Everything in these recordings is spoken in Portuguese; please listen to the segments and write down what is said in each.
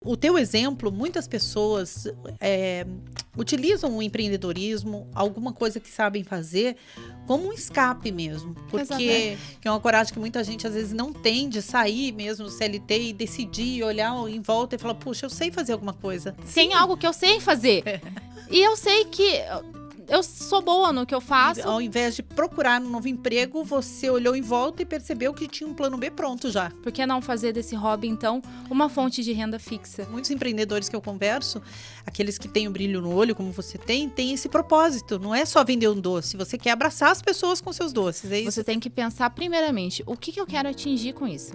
O teu exemplo, muitas pessoas utilizam o empreendedorismo, alguma coisa que sabem fazer, como um escape mesmo. Porque é uma coragem que muita gente às vezes não tem de sair mesmo do CLT e decidir, olhar em volta e falar, puxa, eu sei fazer alguma coisa. Tem algo que eu sei fazer. E eu sei que eu sou boa no que eu faço. Ao invés de procurar um novo emprego, você olhou em volta e percebeu que tinha um plano B pronto já. Por que não fazer desse hobby, então, uma fonte de renda fixa? Muitos empreendedores que eu converso, aqueles que têm o brilho no olho, como você tem esse propósito. Não é só vender um doce, você quer abraçar as pessoas com seus doces, é isso? Você tem que pensar primeiramente, o que eu quero atingir com isso?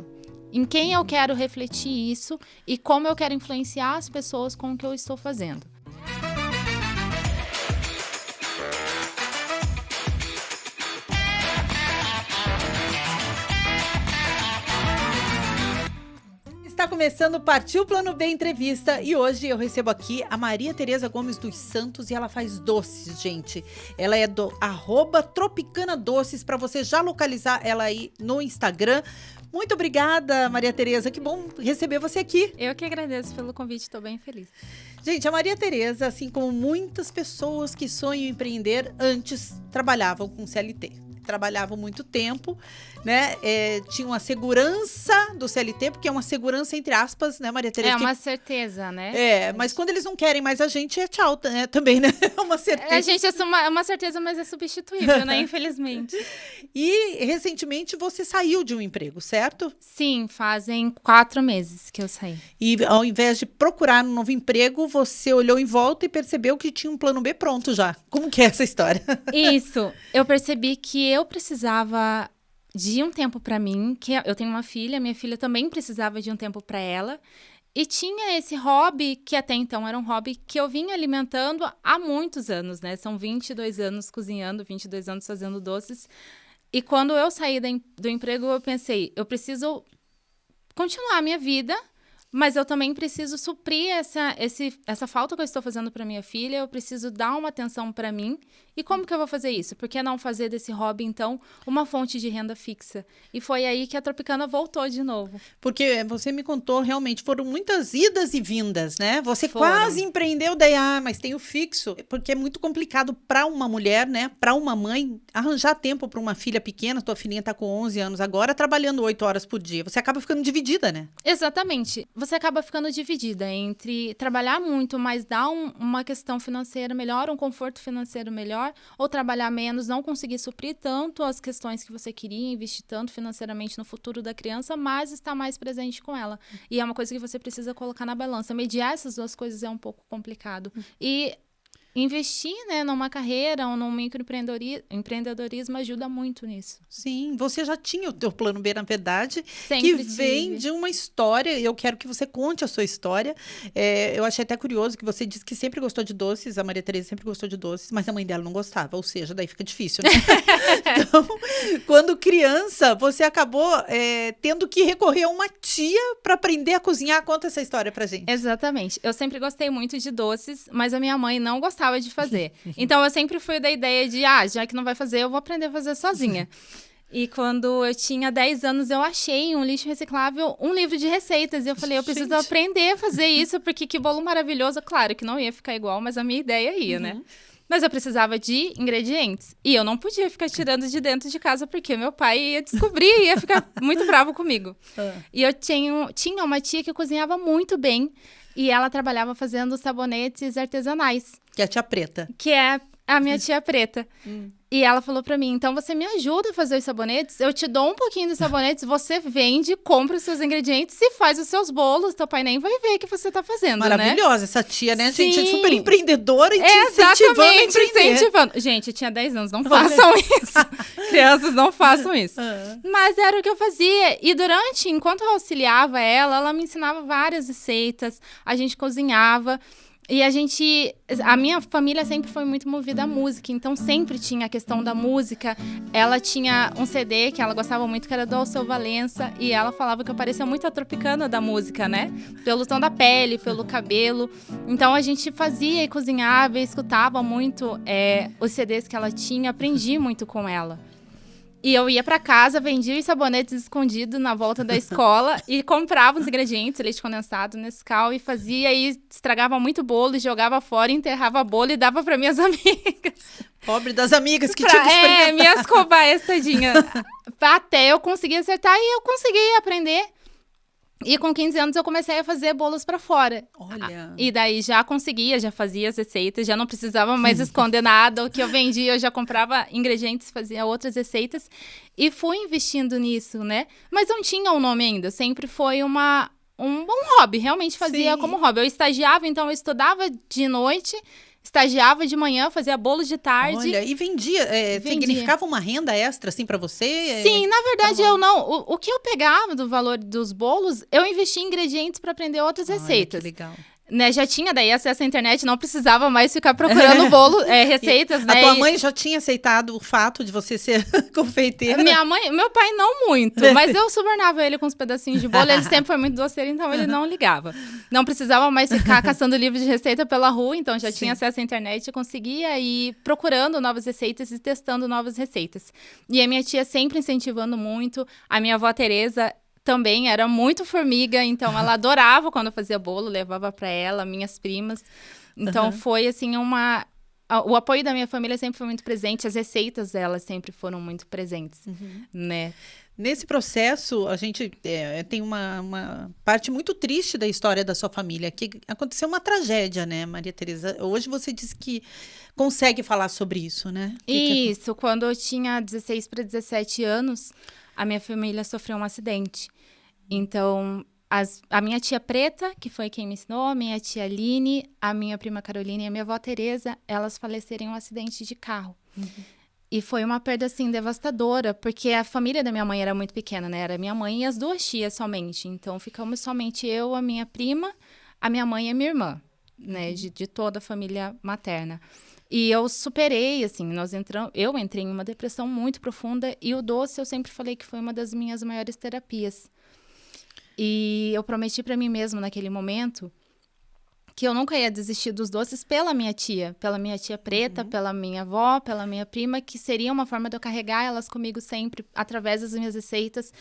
Em quem eu quero refletir isso e como eu quero influenciar as pessoas com o que eu estou fazendo. Está começando o Partiu Plano B Entrevista e hoje eu recebo aqui a Maria Tereza Gomes dos Santos e ela faz doces, gente. Ela é do @tropicanadoces para você já localizar ela aí no Instagram. Muito obrigada, Maria Tereza, que bom receber você aqui. Eu que agradeço pelo convite, estou bem feliz. Gente, a Maria Tereza, assim como muitas pessoas que sonham em empreender, antes trabalhavam com CLT. Trabalhavam muito tempo, né? Tinham a segurança do CLT, porque é uma segurança entre aspas, né, Maria Tereza? É uma certeza, né? Mas quando eles não querem mais a gente, é tchau, né? Também, né? É uma certeza. A gente é uma certeza, mas é substituível, né? Infelizmente. E, recentemente, você saiu de um emprego, certo? Sim, fazem 4 meses que eu saí. E, ao invés de procurar um novo emprego, você olhou em volta e percebeu que tinha um plano B pronto já. Como que é essa história? Isso. Eu percebi que eu precisava de um tempo para mim, que eu tenho uma filha, minha filha também precisava de um tempo para ela. E tinha esse hobby, que até então era um hobby que eu vinha alimentando há muitos anos, né? São 22 anos cozinhando, 22 anos fazendo doces. E quando eu saí do emprego, eu pensei, eu preciso continuar a minha vida, mas eu também preciso suprir essa falta que eu estou fazendo para minha filha, eu preciso dar uma atenção para mim. E como que eu vou fazer isso? Por que não fazer desse hobby, então, uma fonte de renda fixa? E foi aí que a Tropicana voltou de novo. Porque você me contou, realmente, foram muitas idas e vindas, né? Você Foram. quase empreendeu, daí, mas tem o fixo. Porque é muito complicado para uma mulher, né? Para uma mãe, arranjar tempo para uma filha pequena, tua filhinha tá com 11 anos agora, trabalhando 8 horas por dia. Você acaba ficando dividida, né? Exatamente. Você acaba ficando dividida entre trabalhar muito, mas dar uma questão financeira melhor, um conforto financeiro melhor, ou trabalhar menos, não conseguir suprir tanto as questões que você queria, investir tanto financeiramente no futuro da criança, mas estar mais presente com ela. E é uma coisa que você precisa colocar na balança. Mediar essas duas coisas é um pouco complicado. E investir, né, numa carreira ou num microempreendedorismo ajuda muito nisso. Sim, você já tinha o teu plano B, na verdade, Sempre que vem tive. de uma história. Eu quero que você conte a sua história. Eu achei até curioso que você disse que sempre gostou de doces, a Maria Tereza sempre gostou de doces, mas a mãe dela não gostava, ou seja, daí fica difícil, né? Então, quando criança, você acabou tendo que recorrer a uma tia para aprender a cozinhar. Conta essa história pra gente. Exatamente. Eu sempre gostei muito de doces, mas a minha mãe não gostava de fazer. Então, eu sempre fui da ideia de, já que não vai fazer, eu vou aprender a fazer sozinha. E quando eu tinha 10 anos, eu achei um lixo reciclável, um livro de receitas. E eu falei, eu preciso aprender a fazer isso, porque que bolo maravilhoso. Claro que não ia ficar igual, mas a minha ideia ia, né? Mas eu precisava de ingredientes. E eu não podia ficar tirando de dentro de casa, porque meu pai ia descobrir e ia ficar muito bravo comigo. E eu tinha uma tia que cozinhava muito bem. E ela trabalhava fazendo sabonetes artesanais. Que é a tia Preta. Que é a minha tia Preta. E ela falou pra mim, então você me ajuda a fazer os sabonetes? Eu te dou um pouquinho dos sabonetes, você vende, compra os seus ingredientes e faz os seus bolos. Teu pai nem vai ver o que você tá fazendo, Maravilhosa essa tia, né? Sim. Gente, super empreendedora e te incentivando a empreender. Incentivando. Gente, eu tinha 10 anos, não façam isso. Crianças, não façam isso. Mas era o que eu fazia. E enquanto eu auxiliava ela me ensinava várias receitas, a gente cozinhava. E a minha família sempre foi muito movida à música, então sempre tinha a questão da música. Ela tinha um CD que ela gostava muito, que era do Alceu Valença, e ela falava que eu parecia muito a Tropicana da música, né? Pelo tom da pele, pelo cabelo. Então a gente fazia e cozinhava e escutava muito os CDs que ela tinha, aprendi muito com ela. E eu ia pra casa, vendia os sabonetes escondidos na volta da escola e comprava os ingredientes, leite condensado, Nescau, e fazia, e estragava muito bolo, e jogava fora, enterrava bolo e dava pra minhas amigas. Pobre das amigas que tinham que experimentar. Minhas cobaias, tadinha. Até eu conseguir acertar e eu consegui aprender. E com 15 anos eu comecei a fazer bolos pra fora. Olha. E daí já conseguia, já fazia as receitas, já não precisava mais esconder nada. O que eu vendia, eu já comprava ingredientes, fazia outras receitas. E fui investindo nisso, né? Mas não tinha um nome ainda. Sempre foi um hobby. Realmente fazia Sim. como hobby. Eu estagiava, então eu estudava de noite, estagiava de manhã, fazia bolos de tarde. Olha, e vendia, significava uma renda extra, assim, pra você? Sim, na verdade eu não. O que eu pegava do valor dos bolos, eu investia em ingredientes para aprender outras receitas. Que legal. Né, já tinha daí acesso à internet, não precisava mais ficar procurando receitas, né? A tua mãe já tinha aceitado o fato de você ser confeiteira? Meu pai não muito, mas eu subornava ele com uns pedacinhos de bolo, ele sempre foi muito doceiro, então ele não ligava. Não precisava mais ficar caçando livros de receita pela rua, então já tinha acesso à internet, eu conseguia ir procurando novas receitas e testando novas receitas. E a minha tia sempre incentivando muito, a minha avó Tereza também era muito formiga, então ela adorava quando eu fazia bolo, levava para ela, minhas primas. Então foi assim o apoio da minha família sempre foi muito presente, as receitas delas sempre foram muito presentes, né? Nesse processo, a gente tem uma parte muito triste da história da sua família, que aconteceu uma tragédia, né, Maria Tereza? Hoje você disse que consegue falar sobre isso, né? Isso, quando eu tinha 16 para 17 anos, a minha família sofreu um acidente. Então, a minha tia Preta, que foi quem me ensinou, a minha tia Aline, a minha prima Carolina e a minha avó Tereza, elas faleceram em um acidente de carro. E foi uma perda, assim, devastadora, porque a família da minha mãe era muito pequena, né? Era minha mãe e as duas tias somente. Então, ficamos somente eu, a minha prima, a minha mãe e a minha irmã, né? De toda a família materna. E eu superei, assim, eu entrei em uma depressão muito profunda e o doce eu sempre falei que foi uma das minhas maiores terapias. E eu prometi para mim mesma naquele momento que eu nunca ia desistir dos doces pela minha tia Preta, pela minha avó, pela minha prima, que seria uma forma de eu carregar elas comigo sempre, através das minhas receitas,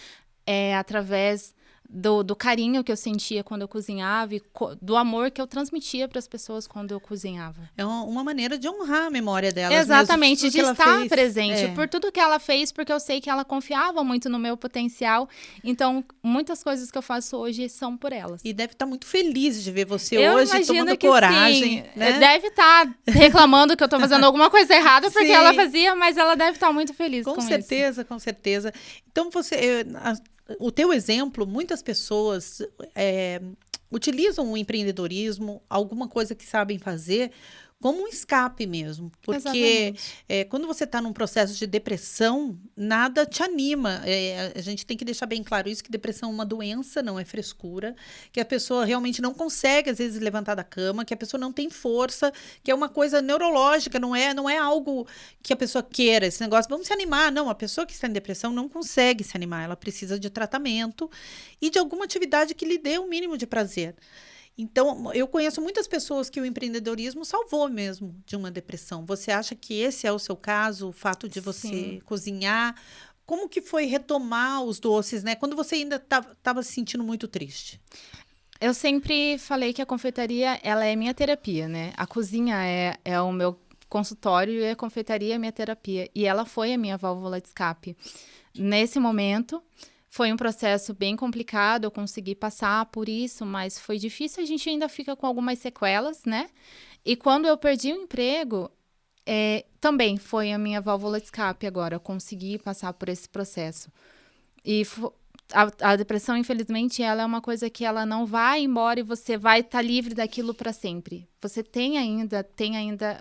através do carinho que eu sentia quando eu cozinhava e do amor que eu transmitia para as pessoas quando eu cozinhava. É uma maneira de honrar a memória delas. Exatamente, mesmo, de estar presente por tudo que ela fez, porque eu sei que ela confiava muito no meu potencial. Então, muitas coisas que eu faço hoje são por elas. E deve estar muito feliz de ver você eu hoje tomando coragem. Sim. Né? Deve estar reclamando que eu estou fazendo alguma coisa errada, porque ela fazia, mas ela deve estar muito feliz com certeza, isso. Com certeza. Então, o teu exemplo, muitas pessoas utilizam o empreendedorismo, alguma coisa que sabem fazer, como um escape mesmo. Porque quando você está num processo de depressão, nada te anima. A gente tem que deixar bem claro isso, que depressão é uma doença, não é frescura, que a pessoa realmente não consegue, às vezes, levantar da cama, que a pessoa não tem força, que é uma coisa neurológica, não é algo que a pessoa queira, esse negócio, vamos se animar. Não, a pessoa que está em depressão não consegue se animar, ela precisa de tratamento e de alguma atividade que lhe dê o mínimo de prazer. Então, eu conheço muitas pessoas que o empreendedorismo salvou mesmo de uma depressão. Você acha que esse é o seu caso, o fato de você cozinhar? Como que foi retomar os doces, né? Quando você ainda estava se sentindo muito triste? Eu sempre falei que a confeitaria, ela é minha terapia, né? A cozinha é o meu consultório e a confeitaria é a minha terapia. E ela foi a minha válvula de escape. Nesse momento... Foi um processo bem complicado, eu consegui passar por isso, mas foi difícil, a gente ainda fica com algumas sequelas, né? E quando eu perdi o emprego, também foi a minha válvula de escape agora, eu consegui passar por esse processo. E a depressão, infelizmente, ela é uma coisa que ela não vai embora e você vai estar livre daquilo para sempre. Você tem ainda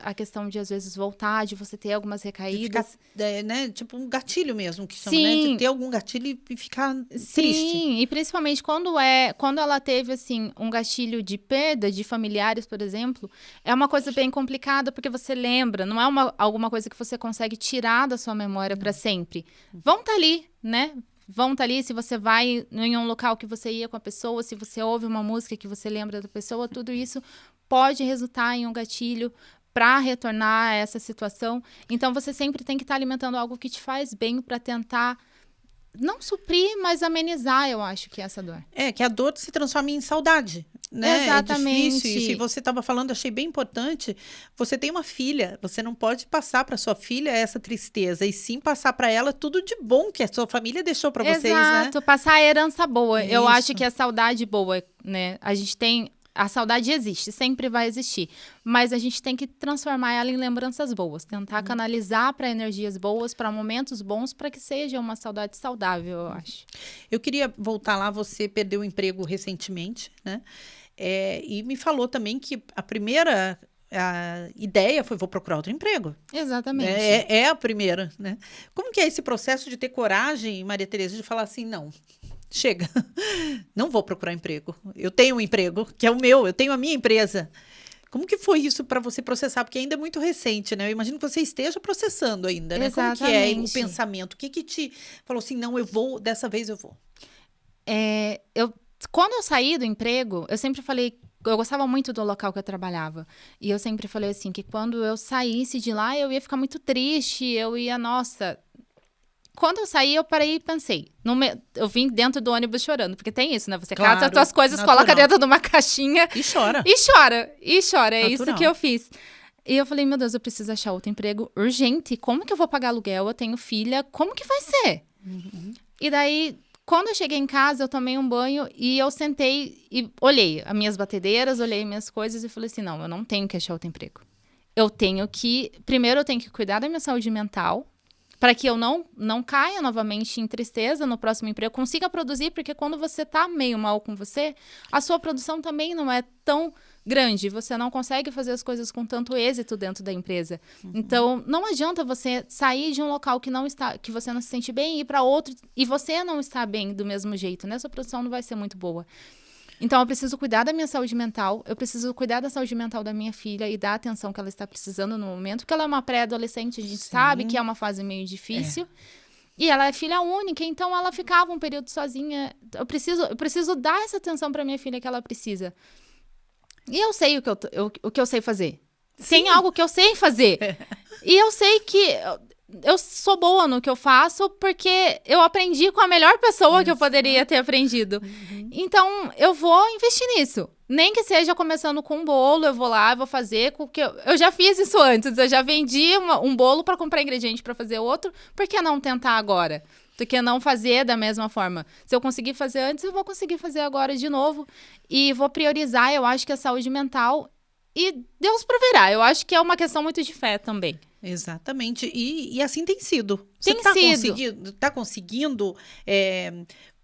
a questão de, às vezes, voltar, de você ter algumas recaídas. De ficar, né? Tipo um gatilho mesmo, que chama, né? De ter algum gatilho e ficar triste. Sim, e principalmente quando ela teve, assim, um gatilho de perda de familiares, por exemplo, é uma coisa bem complicada, porque você lembra, não é alguma coisa que você consegue tirar da sua memória para sempre. Vão estar ali, né? Vão estar ali, se você vai em um local que você ia com a pessoa, se você ouve uma música que você lembra da pessoa, tudo isso pode resultar em um gatilho para retornar a essa situação. Então, você sempre tem que estar alimentando algo que te faz bem para tentar não suprir, mas amenizar, eu acho, que é essa dor. Que a dor se transforma em saudade, né? Exatamente. É difícil. E se você estava falando, achei bem importante, você tem uma filha, você não pode passar para sua filha essa tristeza, e sim passar para ela tudo de bom que a sua família deixou para vocês, né? Exato, passar a herança boa. Eu Isso. acho que a saudade boa, né? A gente tem... A saudade existe, sempre vai existir. Mas a gente tem que transformar ela em lembranças boas. Tentar canalizar para energias boas, para momentos bons, para que seja uma saudade saudável, eu acho. Eu queria voltar lá, você perdeu o emprego recentemente, né? E me falou também que a primeira ideia foi, vou procurar outro emprego. Exatamente. É a primeira, né? Como que é esse processo de ter coragem, Maria Tereza, de falar assim, não... Chega, não vou procurar emprego. Eu tenho um emprego, que é o meu, eu tenho a minha empresa. Como que foi isso para você processar? Porque ainda é muito recente, né? Eu imagino que você esteja processando ainda, né? Exatamente. Como que é o pensamento? O que te falou assim, não, eu vou, dessa vez eu vou? Quando eu saí do emprego, eu sempre falei, eu gostava muito do local que eu trabalhava. E eu sempre falei assim, que quando eu saísse de lá, eu ia ficar muito triste, eu ia, nossa... Quando eu saí, eu parei e pensei. Eu vim dentro do ônibus chorando, porque tem isso, né? Você cata as suas coisas, natural. Coloca dentro de uma caixinha. E chora. E chora. E chora. É natural. Isso que eu fiz. E eu falei, meu Deus, eu preciso achar outro emprego urgente. Como que eu vou pagar aluguel? Eu tenho filha. Como que vai ser? Uhum. E daí, quando eu cheguei em casa, eu tomei um banho e eu sentei e olhei as minhas batedeiras, olhei minhas coisas e falei assim, não, eu não tenho que achar outro emprego. Primeiro eu tenho que cuidar da minha saúde mental, para que eu não caia novamente em tristeza no próximo emprego, consiga produzir, porque quando você tá meio mal com você, a sua produção também não é tão grande, você não consegue fazer as coisas com tanto êxito dentro da empresa. Uhum. Então, não adianta você sair de um local que você não se sente bem e ir para outro, e você não está bem do mesmo jeito, né? Sua produção não vai ser muito boa. Então, eu preciso cuidar da minha saúde mental, eu preciso cuidar da saúde mental da minha filha e dar a atenção que ela está precisando no momento, porque ela é uma pré-adolescente, a gente sabe que é uma fase meio difícil. E ela é filha única, então ela ficava um período sozinha. Eu preciso dar essa atenção para minha filha que ela precisa. E eu sei o que eu sei fazer. Sim. Tem algo que eu sei fazer. E eu sei que... Eu sou boa no que eu faço porque eu aprendi com a melhor pessoa que eu poderia ter aprendido. Uhum. Então, eu vou investir nisso. Nem que seja começando com um bolo, eu vou lá, eu vou fazer. Eu já fiz isso antes, eu já vendi um bolo para comprar ingrediente para fazer outro. Por que não tentar agora? Por que não fazer da mesma forma? Se eu conseguir fazer antes, eu vou conseguir fazer agora de novo. E vou priorizar, eu acho que a saúde mental... E Deus proverá. Eu acho que é uma questão muito de fé também. Exatamente. E assim tem sido. Você está conseguindo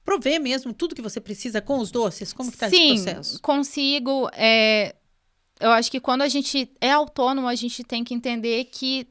prover mesmo tudo que você precisa com os doces? Como que está esse processo? Sim, consigo. Eu acho que quando a gente é autônomo, a gente tem que entender que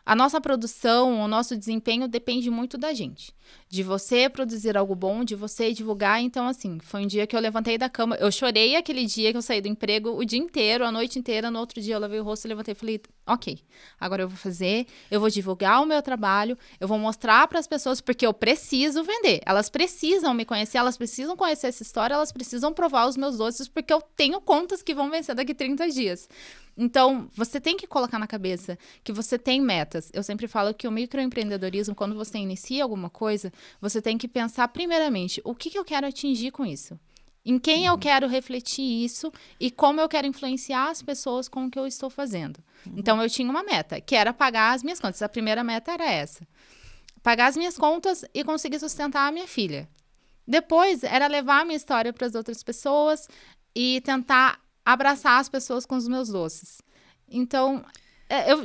a nossa produção, o nosso desempenho depende muito da gente. De você produzir algo bom, de você divulgar. Então, assim, foi um dia que eu levantei da cama. Eu chorei aquele dia que eu saí do emprego o dia inteiro, a noite inteira. No outro dia eu lavei o rosto, levantei e falei, ok, agora eu vou fazer, eu vou divulgar o meu trabalho, eu vou mostrar para as pessoas, porque eu preciso vender. Elas precisam me conhecer, elas precisam conhecer essa história, elas precisam provar os meus doces, porque eu tenho contas que vão vencer daqui 30 dias. Então, você tem que colocar na cabeça que você tem metas. Eu sempre falo que o microempreendedorismo, quando você inicia alguma coisa, você tem que pensar primeiramente, o que eu quero atingir com isso? Em quem eu quero refletir isso e como eu quero influenciar as pessoas com o que eu estou fazendo. Então, eu tinha uma meta, que era pagar as minhas contas. A primeira meta era essa. Pagar as minhas contas e conseguir sustentar a minha filha. Depois, era levar a minha história para as outras pessoas e tentar abraçar as pessoas com os meus doces. Então,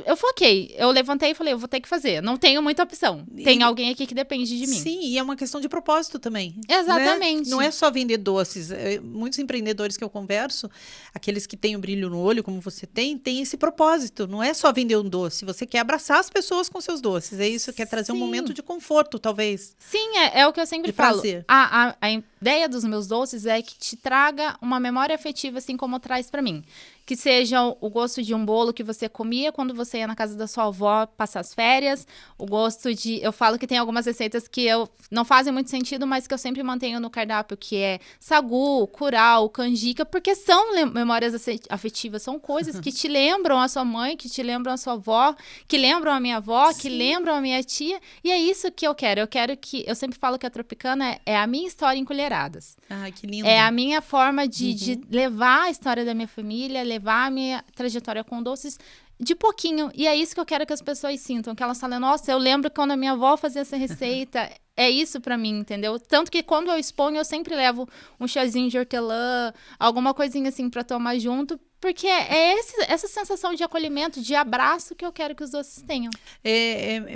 eu foquei. Eu levantei e falei, eu vou ter que fazer. Não tenho muita opção. Tem alguém aqui que depende de mim. Sim, e é uma questão de propósito também. Exatamente. Né? Não é só vender doces. Muitos empreendedores que eu converso, aqueles que têm o brilho no olho, como você tem esse propósito. Não é só vender um doce. Você quer abraçar as pessoas com seus doces. É isso, quer trazer um momento de conforto, talvez. Sim, é o que eu sempre falo. A ideia dos meus doces é que te traga uma memória afetiva, assim como traz pra mim. que seja o gosto de um bolo que você comia quando você ia na casa da sua avó passar as férias, o gosto de... Eu falo que tem algumas receitas que não fazem muito sentido, mas que eu sempre mantenho no cardápio, que é sagu, curau, canjica, porque são memórias afetivas, são coisas que te lembram a sua mãe, que te lembram a sua avó, que lembram a minha avó, que lembram a minha tia, e é isso que eu quero. Eu quero que... Eu sempre falo que a Tropicana é a minha história em colheradas. Ai, que lindo. É a minha forma de levar a história da minha família, levar a minha trajetória com doces de pouquinho. E é isso que eu quero que as pessoas sintam, que elas falem, nossa, eu lembro quando a minha avó fazia essa receita. É isso pra mim, entendeu? Tanto que quando eu exponho, eu sempre levo um chazinho de hortelã, alguma coisinha assim pra tomar junto, porque é essa sensação de acolhimento, de abraço que eu quero que os doces tenham.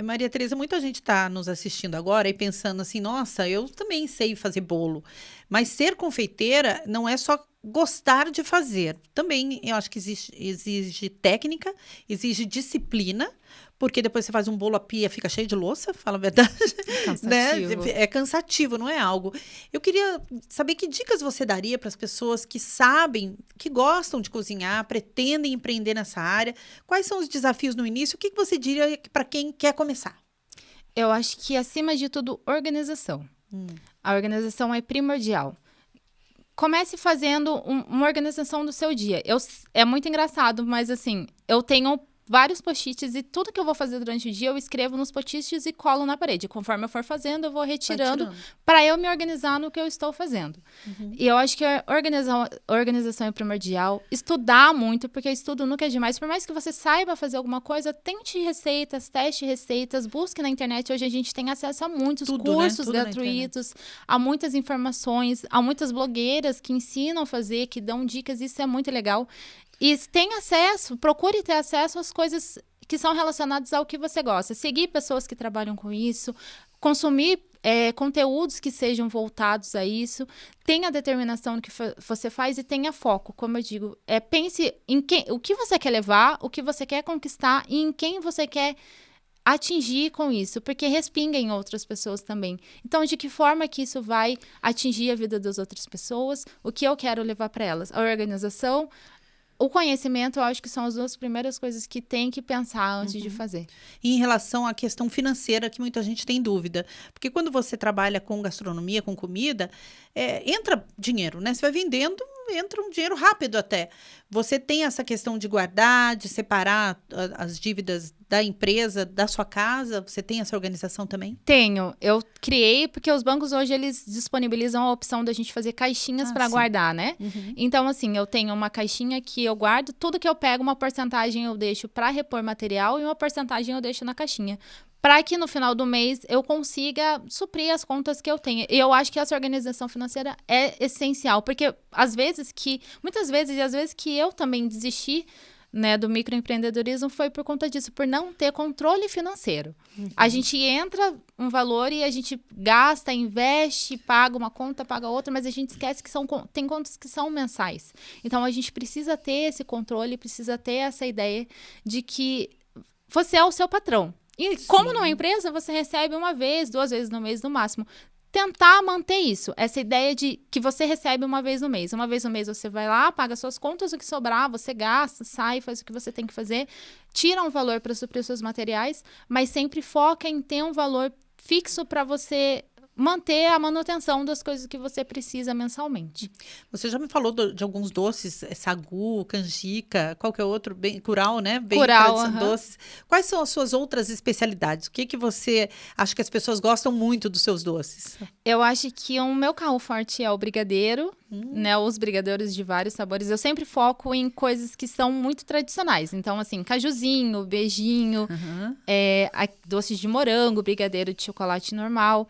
Maria Tereza, muita gente está nos assistindo agora e pensando assim, nossa, eu também sei fazer bolo. Mas ser confeiteira não é só gostar de fazer. Também eu acho que exige técnica, exige disciplina, porque depois você faz um bolo, a pia fica cheia de louça, fala a verdade. Cansativo. Né? É cansativo, não é algo. Eu queria saber que dicas você daria para as pessoas que sabem, que gostam de cozinhar, pretendem empreender nessa área. Quais são os desafios no início? O que você diria para quem quer começar? Eu acho que, acima de tudo, organização. A organização é primordial. Comece fazendo uma organização do seu dia. É muito engraçado, mas assim, eu tenho vários post-its e tudo que eu vou fazer durante o dia eu escrevo nos post-its e colo na parede. Conforme eu for fazendo, eu vou retirando para eu me organizar no que eu estou fazendo. E eu acho que a organização é primordial. Estudar muito, porque estudo nunca é demais. Por mais que você saiba fazer alguma coisa, tente receitas, teste receitas, busque na internet. Hoje a gente tem acesso a muitos cursos gratuitos, a muitas informações, a muitas blogueiras que ensinam a fazer, que dão dicas. Isso é muito legal. E tem acesso, procure ter acesso às coisas que são relacionadas ao que você gosta. Seguir pessoas que trabalham com isso, consumir conteúdos que sejam voltados a isso. Tenha determinação no que você faz e tenha foco, como eu digo. Pense em o que você quer levar, o que você quer conquistar e em quem você quer atingir com isso, porque respinga em outras pessoas também. Então, de que forma que isso vai atingir a vida das outras pessoas? O que eu quero levar para elas? A organização... O conhecimento, eu acho que são as duas primeiras coisas que tem que pensar antes de fazer. E em relação à questão financeira, que muita gente tem dúvida. Porque quando você trabalha com gastronomia, com comida, entra dinheiro, né? Você vai vendendo, entra um dinheiro rápido até. Você tem essa questão de guardar, de separar as dívidas da empresa, da sua casa? Você tem essa organização também? Tenho. Eu criei, porque os bancos hoje, eles disponibilizam a opção da gente fazer caixinhas para guardar, né? Então, assim, eu tenho uma caixinha que eu guardo, tudo que eu pego, uma porcentagem eu deixo para repor material e uma porcentagem eu deixo na caixinha. Para que no final do mês eu consiga suprir as contas que eu tenho. E eu acho que essa organização financeira é essencial, porque muitas vezes que eu também desisti, né, do microempreendedorismo foi por conta disso, por não ter controle financeiro. A gente entra um valor e a gente gasta, investe, paga uma conta, paga outra, mas a gente esquece que tem contas que são mensais. Então, a gente precisa ter esse controle, precisa ter essa ideia de que você é o seu patrão. E como numa empresa, você recebe uma vez, 2 vezes no mês no máximo. Tentar manter isso, essa ideia de que você recebe uma vez no mês. Uma vez no mês você vai lá, paga suas contas, o que sobrar, você gasta, sai, faz o que você tem que fazer, tira um valor para suprir os seus materiais, mas sempre foca em ter um valor fixo para você manter a manutenção das coisas que você precisa mensalmente. Você já me falou de alguns doces, sagu, canjica, qual que é outro? Curau, né? Curau, doces. Quais são as suas outras especialidades? O que você acha que as pessoas gostam muito dos seus doces? Eu acho que o meu carro forte é o brigadeiro, né? Os brigadeiros de vários sabores. Eu sempre foco em coisas que são muito tradicionais. Então, assim, cajuzinho, beijinho, doces de morango, brigadeiro de chocolate normal.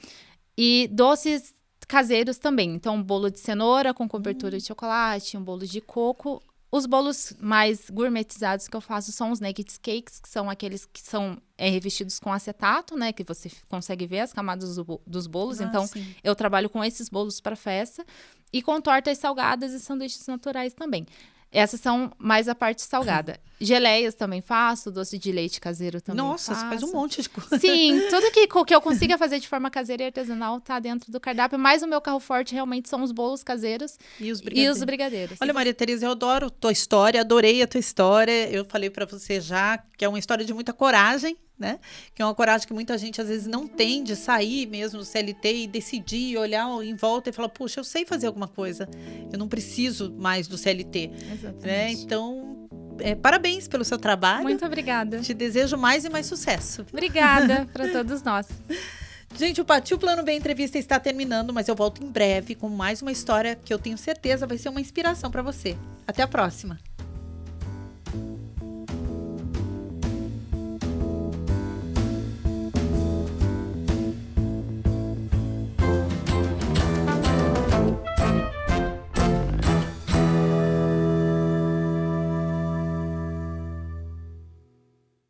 E doces caseiros também. Então, um bolo de cenoura com cobertura de chocolate, um bolo de coco. Os bolos mais gourmetizados que eu faço são os nuggets cakes, que são aqueles que são revestidos com acetato, né? Que você consegue ver as camadas dos bolos. Então, eu trabalho com esses bolos para festa. E com tortas salgadas e sanduíches naturais também. Essas são mais a parte salgada. Geleias também faço, doce de leite caseiro também Nossa, faço. você faz um monte de coisa. Sim, tudo que eu consiga fazer de forma caseira e artesanal tá dentro do cardápio. Mas o meu carro forte realmente são os bolos caseiros E os brigadeiros. Olha, Maria Tereza, eu adoro tua história, adorei a tua história. Eu falei pra você já que é uma história de muita coragem, né? Que é uma coragem que muita gente às vezes não tem de sair mesmo do CLT e decidir, olhar em volta e falar, puxa, eu sei fazer alguma coisa. Eu não preciso mais do CLT. Exatamente. Né? Então, parabéns pelo seu trabalho. Muito obrigada. Te desejo mais e mais sucesso. Obrigada para todos nós. Gente, o Partiu Plano B entrevista está terminando, mas eu volto em breve com mais uma história que eu tenho certeza vai ser uma inspiração para você. Até a próxima.